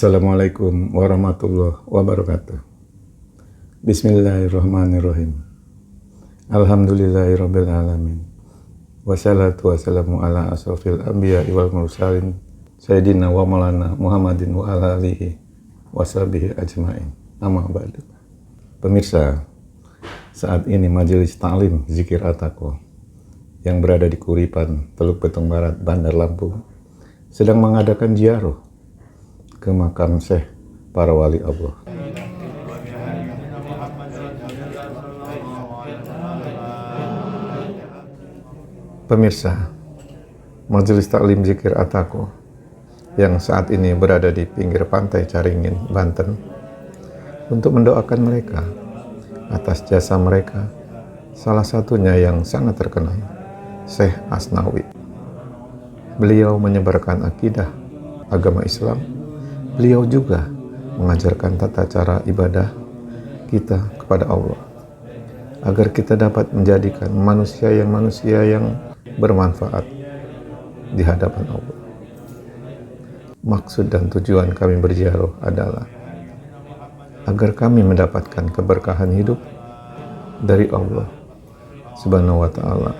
Assalamualaikum warahmatullahi wabarakatuh. Bismillahirrahmanirrahim. Alhamdulillahirabbil alamin. Wassalatu wassalamu ala asrofil anbiya'i wal mursalin sayyidina wa maulana Muhammadin wa ala alihi washabihi ajmain. Amma ba'du. Pemirsa, saat ini Majelis Ta'lim Zikir At-Taqwa yang berada di Kuripan, Teluk Betung Barat, Bandar Lampung sedang mengadakan ziarah ke makam Syekh para wali Allah. Pemirsa, Majelis Taklim Zikir At-Taqwa yang saat ini berada di pinggir pantai Caringin, Banten, untuk mendoakan mereka atas jasa mereka, salah satunya yang sangat terkenal, Syekh Asnawi. Beliau menyebarkan akidah agama Islam. Beliau juga mengajarkan tata cara ibadah kita kepada Allah, agar kita dapat menjadikan manusia yang bermanfaat di hadapan Allah. Maksud dan tujuan kami berziarah adalah agar kami mendapatkan keberkahan hidup dari Allah Subhanahu wa Ta'ala,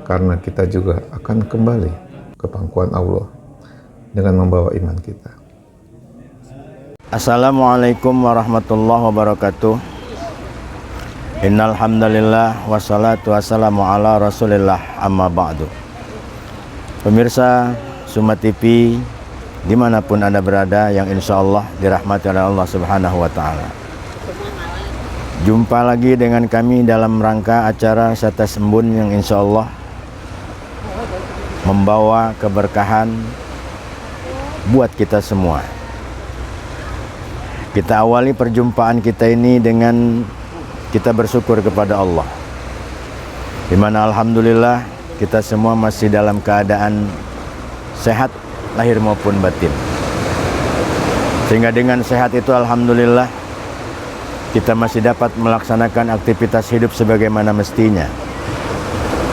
karena kita juga akan kembali ke pangkuan Allah dengan membawa iman kita. Assalamualaikum warahmatullahi wabarakatuh. Innal hamdalillah wassalatu wassalamu ala Rasulillah, amma ba'du. Pemirsa Suma TV dimanapun Anda berada, yang insya Allah dirahmati oleh Allah Subhanahu wa Ta'ala, jumpa lagi dengan kami dalam rangka acara Setes Embun yang insya Allah membawa keberkahan buat kita semua. Kita awali perjumpaan kita ini dengan kita bersyukur kepada Allah, di mana alhamdulillah kita semua masih dalam keadaan sehat lahir maupun batin. Sehingga dengan sehat itu alhamdulillah kita masih dapat melaksanakan aktivitas hidup sebagaimana mestinya.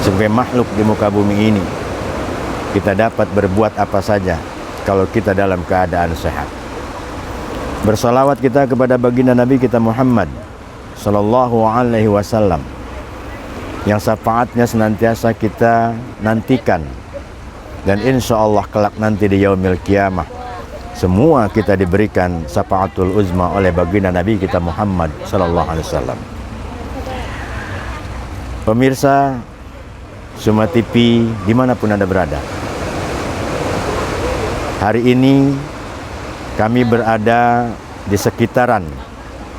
Sebagai makhluk di muka bumi ini, kita dapat berbuat apa saja kalau kita dalam keadaan sehat. Bersalawat kita kepada baginda Nabi kita Muhammad Sallallahu Alaihi Wasallam, yang syafaatnya senantiasa kita nantikan, dan insya Allah kelak nanti di yaumil kiamah semua kita diberikan syafaatul uzma oleh baginda Nabi kita Muhammad Sallallahu Alaihi Wasallam. Pemirsa Suma TV dimanapun Anda berada, hari ini kami berada di sekitaran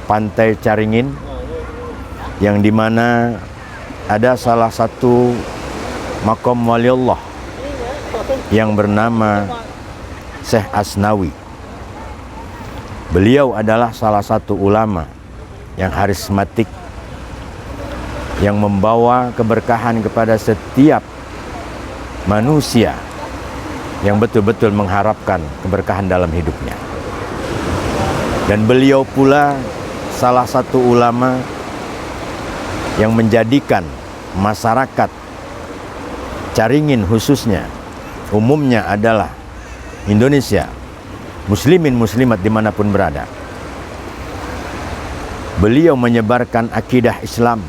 pantai Caringin, yang dimana ada salah satu makom wali Allah yang bernama Syekh Asnawi. Beliau adalah salah satu ulama yang karismatik, yang membawa keberkahan kepada setiap manusia yang betul-betul mengharapkan keberkahan dalam hidupnya. Dan beliau pula salah satu ulama yang menjadikan masyarakat Caringin khususnya, umumnya adalah Indonesia, muslimin muslimat dimanapun berada, beliau menyebarkan akidah Islam.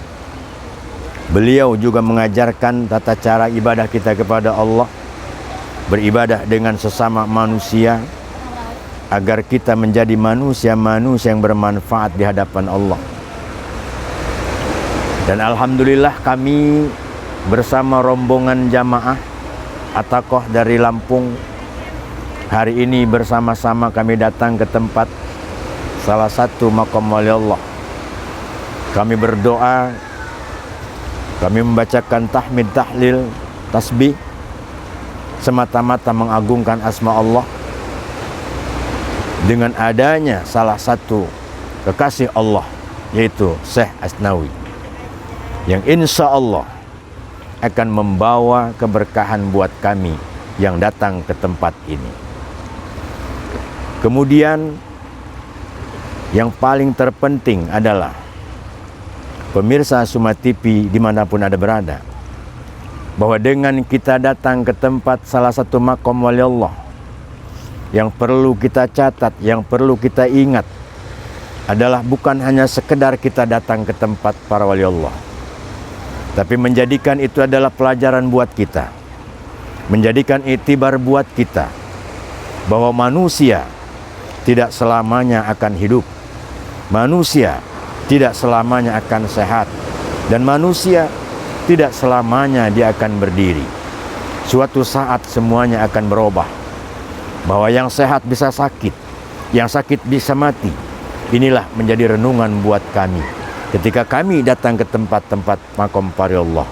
Beliau juga mengajarkan tata cara ibadah kita kepada Allah, beribadah dengan sesama manusia, agar kita menjadi manusia-manusia yang bermanfaat di hadapan Allah. Dan alhamdulillah kami bersama rombongan jamaah At-Taqwa dari Lampung hari ini bersama-sama kami datang ke tempat salah satu makam wali Allah. Kami berdoa, kami membacakan tahmid, tahlil, tasbih, semata-mata mengagungkan asma Allah, dengan adanya salah satu kekasih Allah, yaitu Syekh Asnawi, yang insya Allah akan membawa keberkahan buat kami yang datang ke tempat ini. Kemudian yang paling terpenting adalah pemirsa Suma TV dimanapun Anda berada, bahwa dengan kita datang ke tempat salah satu makom wali Allah, yang perlu kita catat, yang perlu kita ingat adalah bukan hanya sekedar kita datang ke tempat para wali Allah, tapi menjadikan itu adalah pelajaran buat kita, menjadikan iktibar buat kita bahwa manusia tidak selamanya akan hidup, manusia tidak selamanya akan sehat, dan manusia tidak selamanya dia akan berdiri. Suatu saat semuanya akan berubah, bahwa yang sehat bisa sakit, yang sakit bisa mati. Inilah menjadi renungan buat kami ketika kami datang ke tempat-tempat makom para Allah,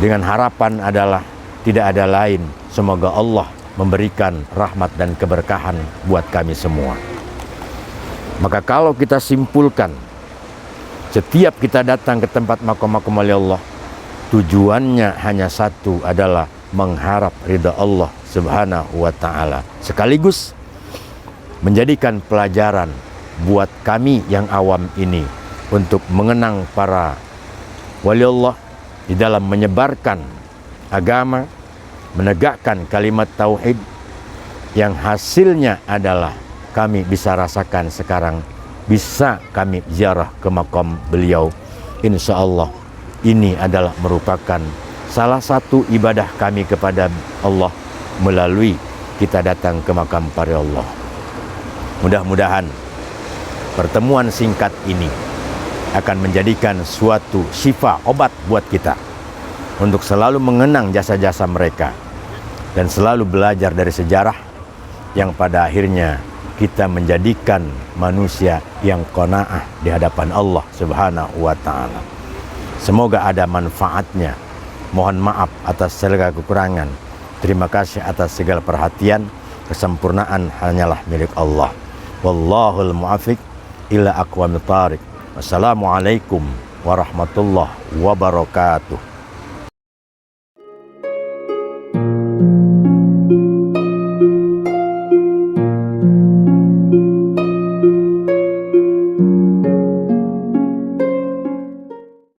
dengan harapan adalah tidak ada lain, semoga Allah memberikan rahmat dan keberkahan buat kami semua. Maka kalau kita simpulkan, setiap kita datang ke tempat makom-makom wali Allah, tujuannya hanya satu, adalah mengharap ridha Allah Subhanahu wa ta'ala, sekaligus menjadikan pelajaran buat kami yang awam ini untuk mengenang para wali Allah di dalam menyebarkan agama, menegakkan kalimat tauhid, yang hasilnya adalah kami bisa rasakan sekarang, bisa kami ziarah ke makam beliau. Insya Allah ini adalah merupakan salah satu ibadah kami kepada Allah melalui kita datang ke makam para Allah. Mudah-mudahan pertemuan singkat ini akan menjadikan suatu syifa, obat buat kita untuk selalu mengenang jasa-jasa mereka dan selalu belajar dari sejarah, yang pada akhirnya kita menjadikan manusia yang qanaah di hadapan Allah Subhanahu wa ta'ala. Semoga ada manfaatnya. Mohon maaf atas segala kekurangan. Terima kasih atas segala perhatian. Kesempurnaan hanyalah milik Allah. Wallahul muwaffiq ila aqwamit thariq. Wassalamualaikum warahmatullahi wabarakatuh.